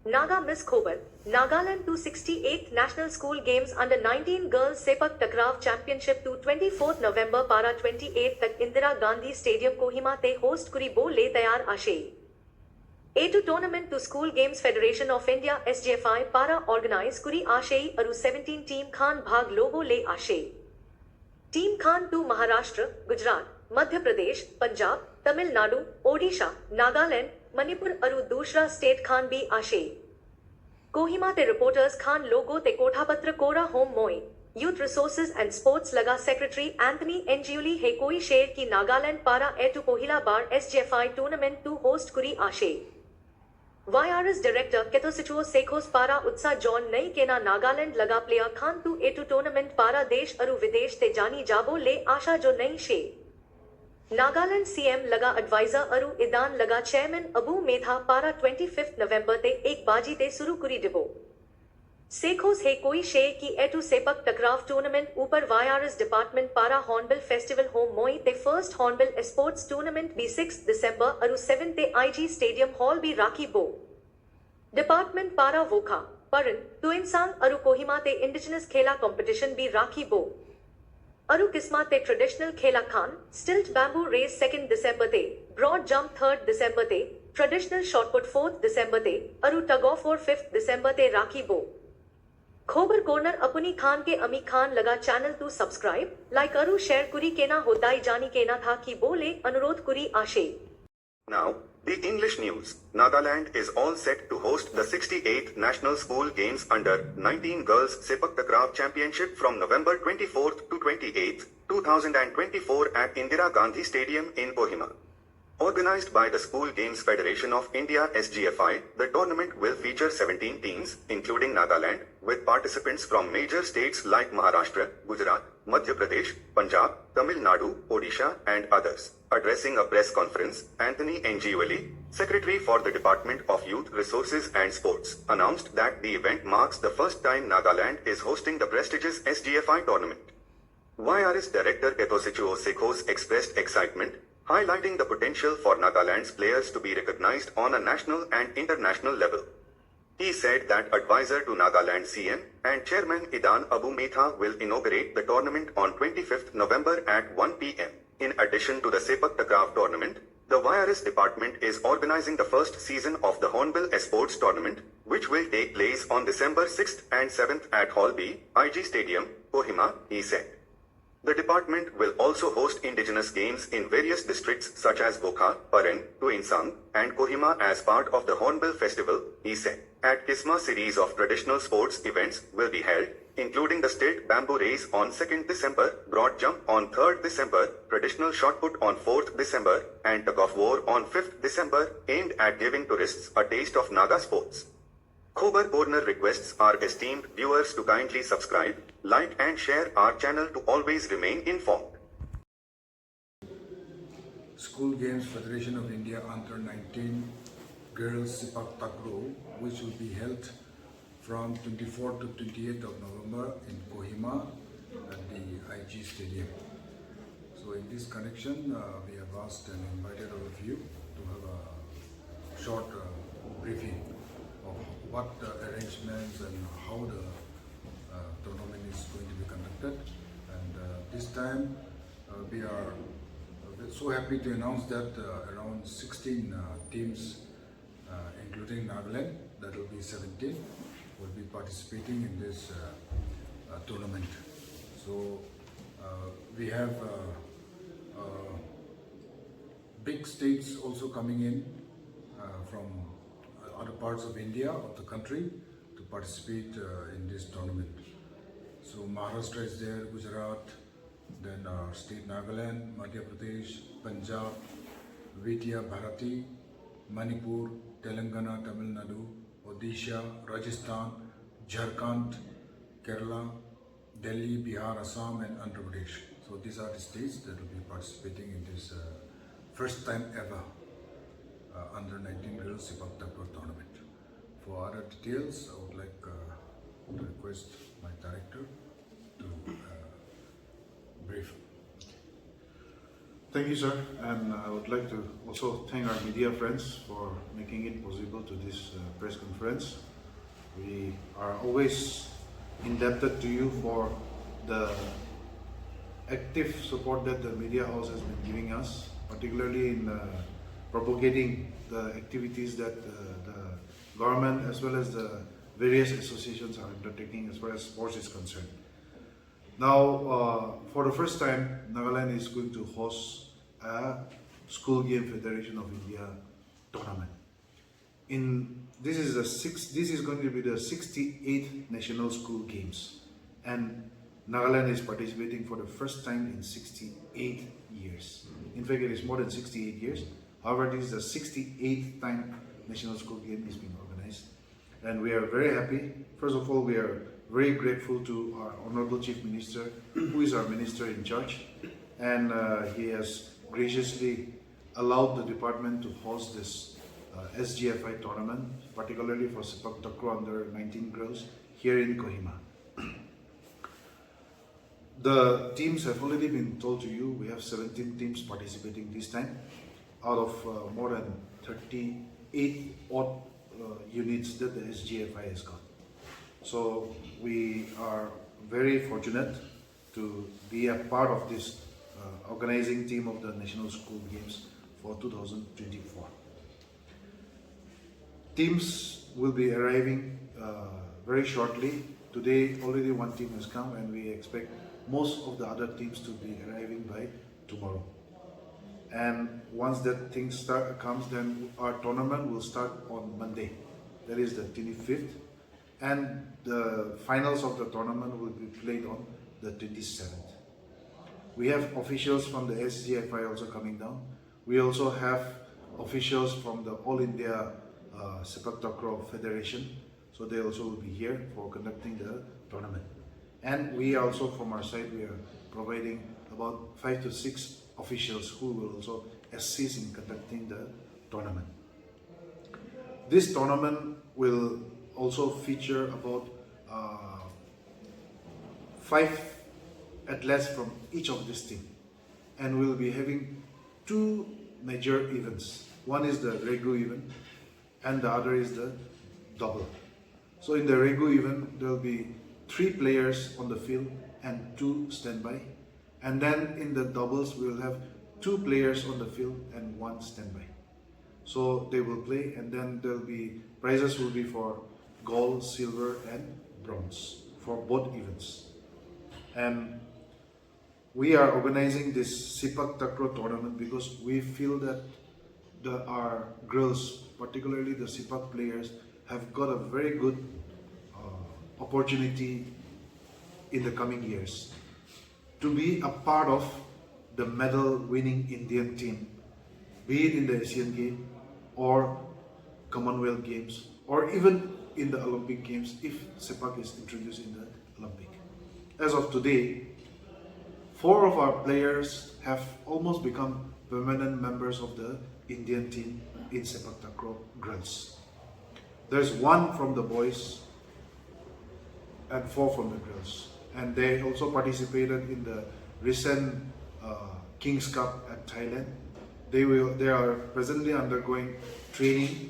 Naga Miss Khobar, Nagaland 268th National School Games Under 19 Girls Sepak Takrav Championship to 24th November para 28 tak Indira Gandhi Stadium Kohima te host kuri bo le tayar ashe. A2 Tournament to School Games Federation of India SGFI para organize kuri ashe aru 17 team Khan bhag logo le ashe. Team Khan to Maharashtra, Gujarat, Madhya Pradesh, Punjab, Tamil Nadu, Odisha, Nagaland, Manipur aru दूसरा state Khan भी आशे. कोहिमा ते reporters Khan लोगो ते कोठापत्र कोरा home मोई. Youth resources and sports लगा secretary Anthony एंजियोली है कोई शेर की नागालैंड पारा एटू कोहिला बार एसजेएफआई टूर्नामेंट टू होस्ट कुरी आशे. वाईआरएस डायरेक्टर केथोसिचुओ सेखोस पारा उत्साह जॉन नई केना नागालैंड लगा प्लेयर खान टू एटू टूर्नामेंट पारा देश अरु विदेश ते जानी जाबो ले आशा जो नई शे. नागालैंड सीएम लगा एडवाइजर अरु इदान लगा चेयरमैन अबू मेधा पारा 25 नवंबर ते एक बाजी ते शुरू कुरी डिबो. सेखोस है कोई शे की एटू सेपक टकराव टूर्नामेंट ऊपर वाईआरएस डिपार्टमेंट पारा हॉर्नबिल फेस्टिवल होम मोई ते फर्स्ट हॉर्नबिल स्पोर्ट्स टूर्नामेंट भी 6 दिसंबर अरु 7 ते आईजी स्टेडियम हॉल भी राखी बो. डिपार्टमेंट पारा वोखा, परन, तुइनसांग अरु कोहिमा ते इंडिजिनस खेला कंपटीशन भी राखी बो. अरु किस्मा ते ट्रेडिशनल खेला खान, स्टिल्ट बैम्बू रेस 2 दिसंबर ते, ब्रॉड जंप 3 दिसंबर ते, ट्रेडिशनल शॉटपुट 4 दिसंबर ते, अरु टग ऑफ वॉर 5 दिसंबर ते राखी बो. खोबर कॉर्नर अपनी खान के अमी खान लगा चैनल टू सब्सक्राइब, लाइक अरु शेयर कुरी केना होदाई जानी केना था कि बोले अनुरोध कुरी आशे. Now, the English news. Nagaland is all set to host the 68th National School Games Under 19 Girls Sepak Takrav Championship from November 24th to 28th, 2024 at Indira Gandhi Stadium in Kohima. Organized by the School Games Federation of India SGFI, the tournament will feature 17 teams, including Nagaland, with participants from major states like Maharashtra, Gujarat, Madhya Pradesh, Punjab, Tamil Nadu, Odisha, and others. Addressing a press conference, Anthony Engioli, Secretary for the Department of Youth Resources and Sports, announced that the event marks the first time Nagaland is hosting the prestigious SGFI tournament. YRS Director Ketosichuo Sekhos expressed excitement, highlighting the potential for Nagaland's players to be recognized on a national and international level. He said that advisor to Nagaland CM and Chairman Idan Abu Metha will inaugurate the tournament on 25th November at 1 p.m. In addition to the Sepak Takrav tournament, the YRS department is organizing the first season of the Hornbill Sports Tournament, which will take place on December 6th and 7th at Hall B, IG Stadium, Kohima, he said. The department will also host indigenous games in various districts such as Bokha, Paran, Tuinsang, and Kohima as part of the Hornbill Festival, he said. At Kisma, series of traditional sports events will be held, including the state bamboo race on 2nd December, broad jump on 3rd December, traditional shot put on 4th December, and tug of war on 5th December, aimed at giving tourists a taste of Naga sports. Khobar Corner requests our esteemed viewers to kindly subscribe, like and share our channel to always remain informed. School Games Federation of India Under 19 Girls Sepak Takrav, which will be held from 24th to 28th of November in Kohima at the IG Stadium. So in this connection, we have asked and invited all of you to have a short briefing of what the arrangements and how the tournament is going to be conducted. And this time we are so happy to announce that around 16 teams, including Nagaland, that will be 17, will be participating in this tournament. So we have big states also coming in from other parts of India, of the country, to participate in this tournament. So Maharashtra is there, Gujarat, then state Nagaland, Madhya Pradesh, Punjab, Vidya Bharati, Manipur, Telangana, Tamil Nadu, Odisha, Rajasthan, Jharkhand, Kerala, Delhi, Bihar, Assam, and Andhra Pradesh. So these are the states that will be participating in this first time ever Under 19 Girls Sepak Takrav tournament. For other details, I would like to request my director to brief. Thank you, sir. And I would like to also thank our media friends for making it possible to this press conference. We are always indebted to you for the active support that the media house has been giving us, particularly in propagating the activities that the government as well as the various associations are undertaking as far as sports is concerned. Now, for the first time, Nagaland is going to host a School Game Federation of India tournament. This is going to be the 68th National School Games, and Nagaland is participating for the first time in 68 years. In fact, it is more than 68 years. However, this is the 68th time National School Game is being organized, and we are very happy. First of all, we are very grateful to our Honorable Chief Minister, who is our Minister in charge, and he has graciously allowed the department to host this SGFI tournament, particularly for Sepak Takraw under 19 girls here in Kohima. The teams have already been told to you. We have 17 teams participating this time out of more than 38 odd units that the SGFI has got. So we are very fortunate to be a part of this organizing team of the National School Games for 2024. Teams will be arriving very shortly. Today already one team has come, and we expect most of the other teams to be arriving by tomorrow. And once that thing comes, then our tournament will start on Monday. That is the 25th. And the finals of the tournament will be played on the 27th. We have officials from the SGFI also coming down. We also have officials from the All India Sepak Takraw Federation. So they also will be here for conducting the tournament. And we also, from our side, we are providing about 5 to 6 officials who will also assist in conducting the tournament. This tournament will also feature about 5 athletes from each of this team, and we'll be having 2 major events. One is the Regu event, and the other is the double. So in the Regu event, there will be 3 players on the field and 2 standby, and then in the doubles we will have 2 players on the field and 1 standby. So they will play, and then there will be prizes will be for gold, silver, and bronze for both events. And we are organizing this Sepak Takraw tournament because we feel that our girls, particularly the Sepak players, have got a very good opportunity in the coming years to be a part of the medal-winning Indian team, be it in the Asian Games or Commonwealth Games, or even in the Olympic Games if Sepak is introduced in the Olympic. As of today, 4 of our players have almost become permanent members of the Indian team in Sepak Takraw girls. There's 1 from the boys and 4 from the girls. And they also participated in the recent King's Cup at Thailand. They are presently undergoing training.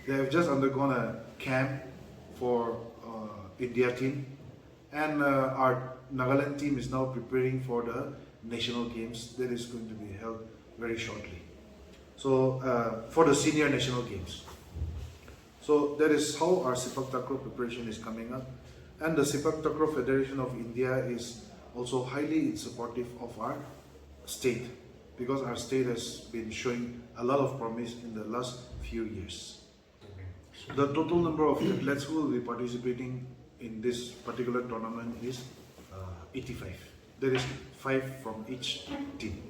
They have just undergone a camp for India team, and our Nagaland team is now preparing for the national games that is going to be held very shortly. So for the senior national games. So that is how our Sepak Takraw preparation is coming up, and the Sepak Takraw Federation of India is also highly supportive of our state, because our state has been showing a lot of promise in the last few years. The total number of athletes who will be participating in this particular tournament is 85. There is 5 from each team.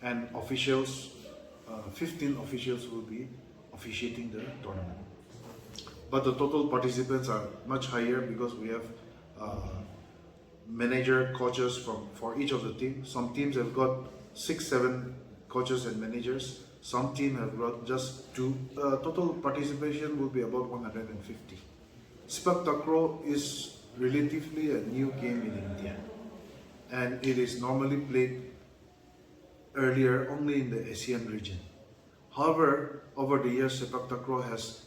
And officials, 15 officials will be officiating the tournament. But the total participants are much higher because we have manager, coaches for each of the teams. Some teams have got 6-7 coaches and managers. Some teams have got just 2. Total participation will be about 150. Sepak Takraw is relatively a new game in India. and it is normally played earlier only in the ASEAN region. However, over the years, Sepak Takraw has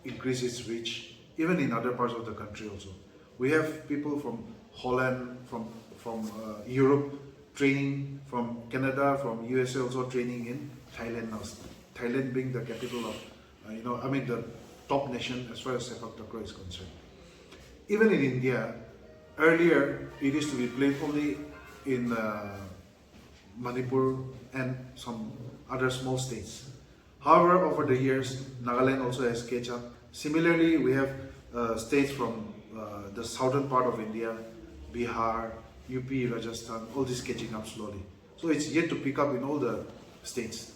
increased its reach even in other parts of the country also. We have people from Holland, from Europe training, from Canada, from USA also training in Thailand now. Thailand being the capital of, the top nation as far as Sepak Takraw is concerned. Even in India, earlier it used to be played only in Manipur and some other small states. However, over the years, Nagaland also has catch up. Similarly, we have states from the southern part of India, Bihar, UP, Rajasthan, all this catching up slowly. So it's yet to pick up in all the states.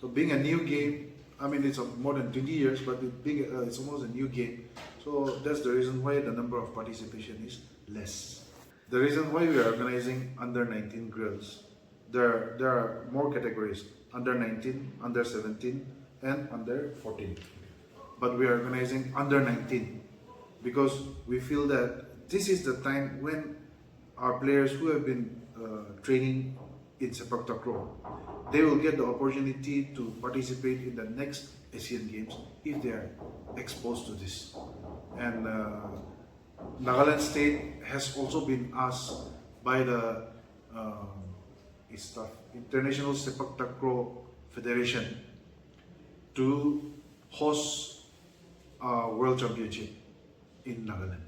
So being a new game, it's more than 20 years, but it's almost a new game. So that's the reason why the number of participation is less. The reason why we are organizing under 19 girls, there are more categories: under 19, under 17, and under 14. But we are organizing under 19 because we feel that this is the time when our players who have been training in Sepak Takraw, they will get the opportunity to participate in the next Asian Games if they are exposed to this. And Nagaland State has also been asked by the International Sepak Takraw Federation to host a World Championship in Nagaland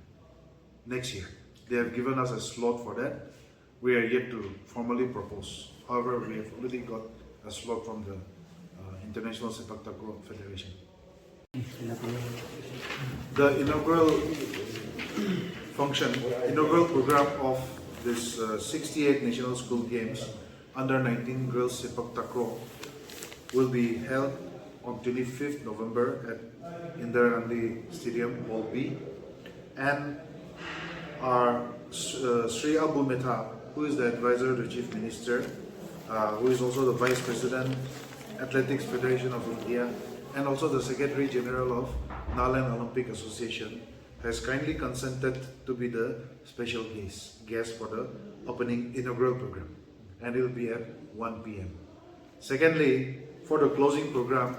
next year. They have given us a slot for that. We are yet to formally propose. However, we have already got a slot from the International Sepak Takraw Federation. The inaugural program of this 68 National School Games under 19 Girls Sepak Takraw will be held on 25th November at Indira Gandhi Stadium, Hall B. And our Sri Abu Mehta, who is the advisor to the Chief Minister, who is also the Vice President, Athletics Federation of India, and also the Secretary General of Nagaland Olympic Association, has kindly consented to be the special guest for the opening inaugural program, and it will be at 1 p.m. Secondly, for the closing program,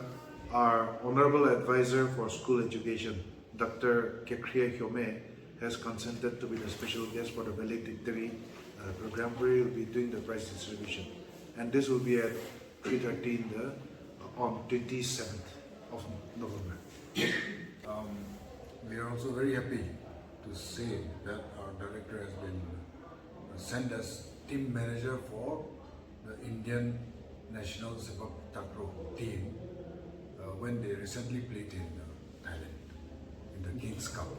our Honorable Advisor for School Education, Dr. Kekriya Hyome, has consented to be the special guest for the valedictory program, where he will be doing the prize distribution. And this will be at 3:30 on 27th of November. We are also very happy to say that our director has been sent as team manager for the Indian National Sepak Takraw team when they recently played in Thailand in the King's Cup.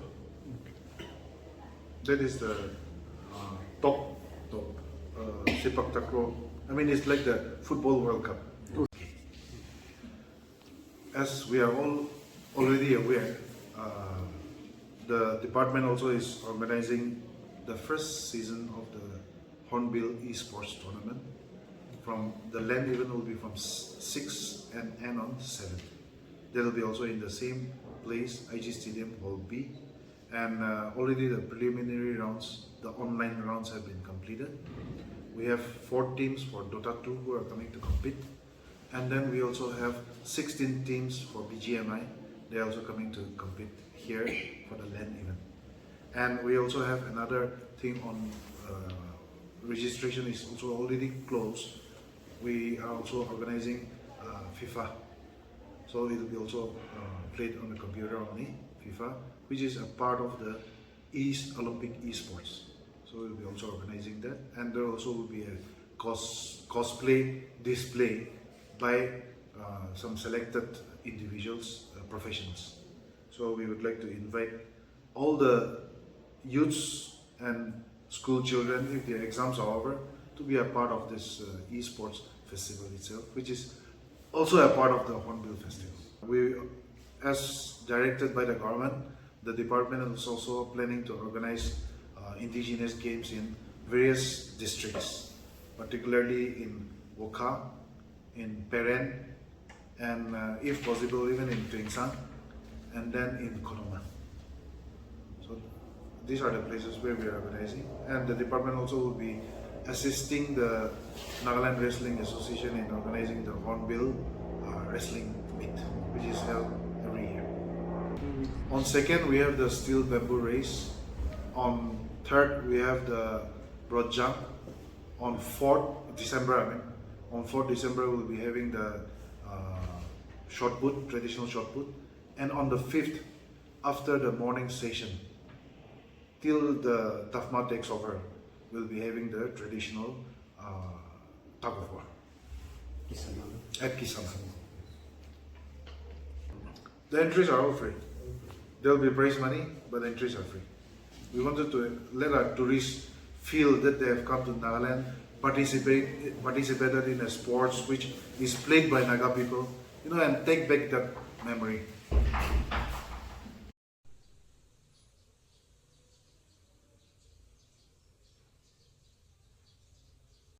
That is the top Sepak Takraw. It's like the Football World Cup. As we are all already aware, the department also is organizing the first season of the Hornbill Esports Tournament. From the land event will be from 6 and end on 7. That will be also in the same place, IG Stadium, Hall B. And already the preliminary rounds, the online rounds have been completed. We have 4 teams for Dota 2 who are coming to compete. And then we also have 16 teams for BGMI. They are also coming to compete here for the land event. And we also have another thing on registration is also already closed. We are also organizing FIFA. So it will be also played on the computer only, FIFA, which is a part of the Olympic Esports. So we'll be also organizing that, and there also will be a cosplay display by some selected individuals, professionals. So we would like to invite all the youths and school children, if their exams are over, to be a part of this esports festival itself, which is also a part of the Hornbill Festival. We, as directed by the government, the department is also planning to organize indigenous games in various districts, particularly in Wokha, in Peren, and if possible even in Tuensang, and then in Konoma. So these are the places where we are organizing, and the department also will be assisting the Nagaland Wrestling Association in organizing the Hornbill Wrestling Meet, which is held every year. On 2nd, we have the steel bamboo race. On 3rd, we have the broad jump. On 4th December, on 4th December, we'll be having the shot put, traditional shot put. And on the 5th, after the morning session, till the Tafma takes over, we'll be having the traditional tug of war at Kisama. The entries are all free. There will be prize money, but the entries are free. We wanted to let our tourists feel that they have come to Nagaland, participated in a sports which is played by Naga people, and take back that memory.